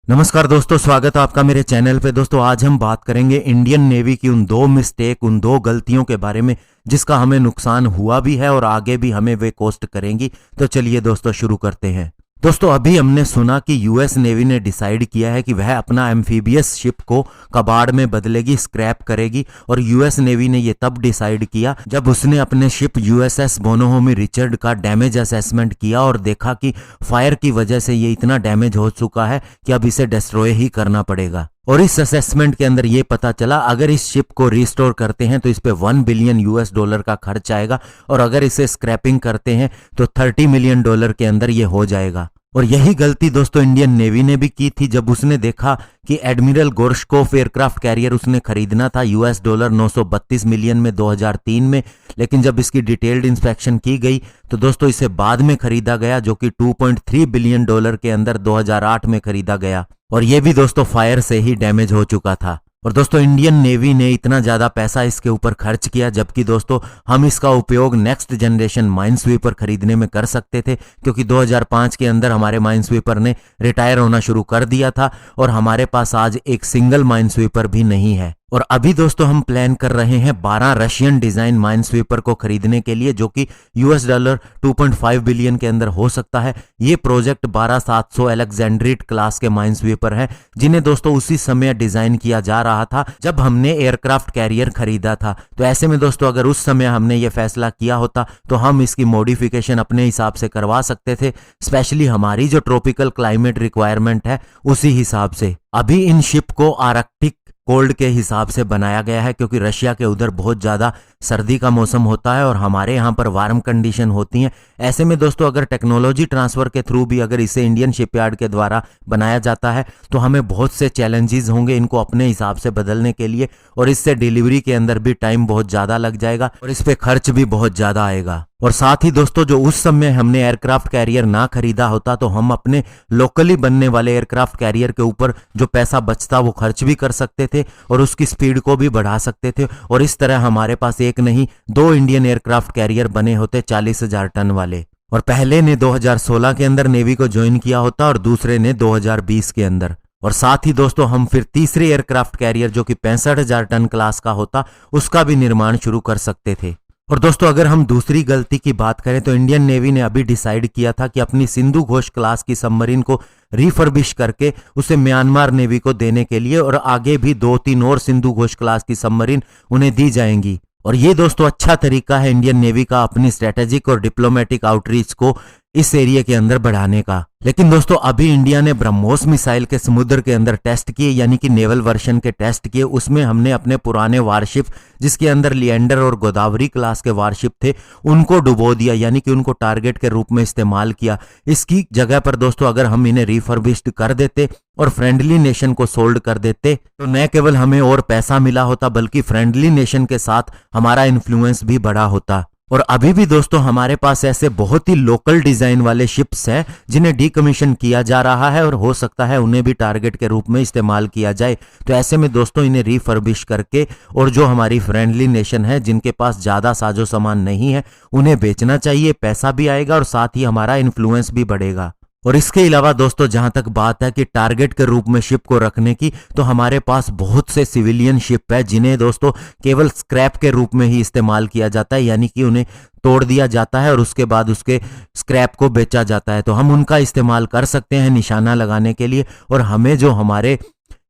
नमस्कार दोस्तों, स्वागत है आपका मेरे चैनल पे। दोस्तों आज हम बात करेंगे इंडियन नेवी की उन दो मिस्टेक, उन दो गलतियों के बारे में जिसका हमें नुकसान हुआ भी है और आगे भी हमें वे कॉस्ट करेंगी। तो चलिए दोस्तों शुरू करते हैं। दोस्तों अभी हमने सुना कि यूएस नेवी ने डिसाइड किया है कि वह अपना एम्फीबियस शिप को कबाड़ में बदलेगी, स्क्रैप करेगी। और यूएस नेवी ने ये तब डिसाइड किया जब उसने अपने शिप यूएसएस बोनोहोमी रिचर्ड का डैमेज असेसमेंट किया और देखा कि फायर की वजह से ये इतना डैमेज हो चुका है कि अब इसे डिस्ट्रॉय ही करना पड़ेगा। और इस असेसमेंट के अंदर ये पता चला अगर इस शिप को रिस्टोर करते हैं तो इस पे $1 बिलियन का खर्च आएगा, और अगर इसे स्क्रैपिंग करते हैं तो $30 मिलियन के अंदर ये हो जाएगा। और यही गलती दोस्तों इंडियन नेवी ने भी की थी जब उसने देखा कि एडमिरल गोर्शकोफ एयरक्राफ्ट कैरियर उसने खरीदना था $932 मिलियन में 2003 में, लेकिन जब इसकी डिटेल्ड इंस्पेक्शन की गई तो दोस्तों इसे बाद में खरीदा गया, जो कि $2.3 बिलियन के अंदर 2008 में खरीदा गया। और ये भी दोस्तों फायर से ही डैमेज हो चुका था। और दोस्तों इंडियन नेवी ने इतना ज्यादा पैसा इसके ऊपर खर्च किया, जबकि दोस्तों हम इसका उपयोग नेक्स्ट जनरेशन माइन स्वीपर खरीदने में कर सकते थे, क्योंकि 2005 के अंदर हमारे माइन स्वीपर ने रिटायर होना शुरू कर दिया था और हमारे पास आज एक सिंगल माइन स्वीपर भी नहीं है। और अभी दोस्तों हम प्लान कर रहे हैं 12 रशियन डिजाइन माइन स्वीपर को खरीदने के लिए, जो कि $2.5 बिलियन के अंदर हो सकता है। ये प्रोजेक्ट 12700 अलेक्जेंड्रिट क्लास के माइन स्वीपर हैं, जिन्हें दोस्तों उसी समय डिजाइन किया जा रहा था जब हमने एयरक्राफ्ट कैरियर खरीदा था। तो ऐसे में दोस्तों अगर उस समय हमने ये फैसला किया होता तो हम इसकी मॉडिफिकेशन अपने हिसाब से करवा सकते थे, स्पेशली हमारी जो ट्रॉपिकल क्लाइमेट रिक्वायरमेंट है उसी हिसाब से। अभी इन शिप को आर्कटिक कोल्ड के हिसाब से बनाया गया है, क्योंकि रशिया के उधर बहुत ज़्यादा सर्दी का मौसम होता है और हमारे यहाँ पर वार्म कंडीशन होती हैं। ऐसे में दोस्तों अगर टेक्नोलॉजी ट्रांसफ़र के थ्रू भी अगर इसे इंडियन शिपयार्ड के द्वारा बनाया जाता है तो हमें बहुत से चैलेंजेस होंगे इनको अपने हिसाब से बदलने के लिए, और इससे डिलीवरी के अंदर भी टाइम बहुत ज़्यादा लग जाएगा और इस पर खर्च भी बहुत ज़्यादा आएगा। और साथ ही दोस्तों जो उस समय हमने एयरक्राफ्ट कैरियर ना खरीदा होता तो हम अपने लोकली बनने वाले एयरक्राफ्ट कैरियर के ऊपर जो पैसा बचता वो खर्च भी कर सकते थे और उसकी स्पीड को भी बढ़ा सकते थे, और इस तरह हमारे पास एक नहीं 2 इंडियन एयरक्राफ्ट कैरियर बने होते 40,000 टन वाले। और पहले ने 2016 के अंदर नेवी को ज्वाइन किया होता और दूसरे ने 2020 के अंदर। और साथ ही दोस्तों हम फिर तीसरे एयरक्राफ्ट कैरियर जो कि 65,000 टन क्लास का होता उसका भी निर्माण शुरू कर सकते थे। और दोस्तों अगर हम दूसरी गलती की बात करें तो इंडियन नेवी ने अभी डिसाइड किया था कि अपनी सिंधु घोष क्लास की सबमरीन को रिफर्बिश करके उसे म्यांमार नेवी को देने के लिए, और आगे भी 2-3 और सिंधु घोष क्लास की सबमरीन उन्हें दी जाएंगी। और ये दोस्तों अच्छा तरीका है इंडियन नेवी का अपनी स्ट्रेटेजिक और डिप्लोमेटिक आउटरीच को इस एरिया के अंदर बढ़ाने का। लेकिन दोस्तों अभी इंडिया ने ब्रह्मोस मिसाइल के समुद्र के अंदर टेस्ट किए, यानी कि नेवल वर्जन के टेस्ट किए। उसमें हमने अपने पुराने वारशिप जिसके अंदर लिएंडर और गोदावरी क्लास के वारशिप थे उनको डुबो दिया, यानी कि उनको टारगेट के रूप में इस्तेमाल किया। इसकी जगह पर दोस्तों अगर हम इन्हें रिफर्बिश्ड कर देते और फ्रेंडली नेशन को सोल्ड कर देते तो न केवल हमें और पैसा मिला होता बल्कि फ्रेंडली नेशन के साथ हमारा इन्फ्लुएंस भी बढ़ा होता। और अभी भी दोस्तों हमारे पास ऐसे बहुत ही लोकल डिजाइन वाले शिप्स हैं जिन्हें डीकमीशन किया जा रहा है और हो सकता है उन्हें भी टारगेट के रूप में इस्तेमाल किया जाए। तो ऐसे में दोस्तों इन्हें रिफर्बिश करके और जो हमारी फ्रेंडली नेशन है जिनके पास ज़्यादा साजो सामान नहीं है उन्हें बेचना चाहिए, पैसा भी आएगा और साथ ही हमारा इन्फ्लुएंस भी बढ़ेगा। और इसके अलावा दोस्तों जहां तक बात है कि टारगेट के रूप में शिप को रखने की, तो हमारे पास बहुत से सिविलियन शिप है जिन्हें दोस्तों केवल स्क्रैप के रूप में ही इस्तेमाल किया जाता है, यानी कि उन्हें तोड़ दिया जाता है और उसके बाद उसके स्क्रैप को बेचा जाता है। तो हम उनका इस्तेमाल कर सकते हैं निशाना लगाने के लिए, और हमें जो हमारे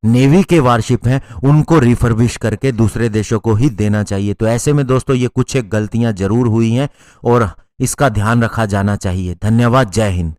नेवी के वारशिप हैं उनको रिफर्बिश करके दूसरे देशों को ही देना चाहिए। तो ऐसे में दोस्तों ये कुछ एक गलतियां जरूर हुई हैं और इसका ध्यान रखा जाना चाहिए। धन्यवाद, जय हिंद।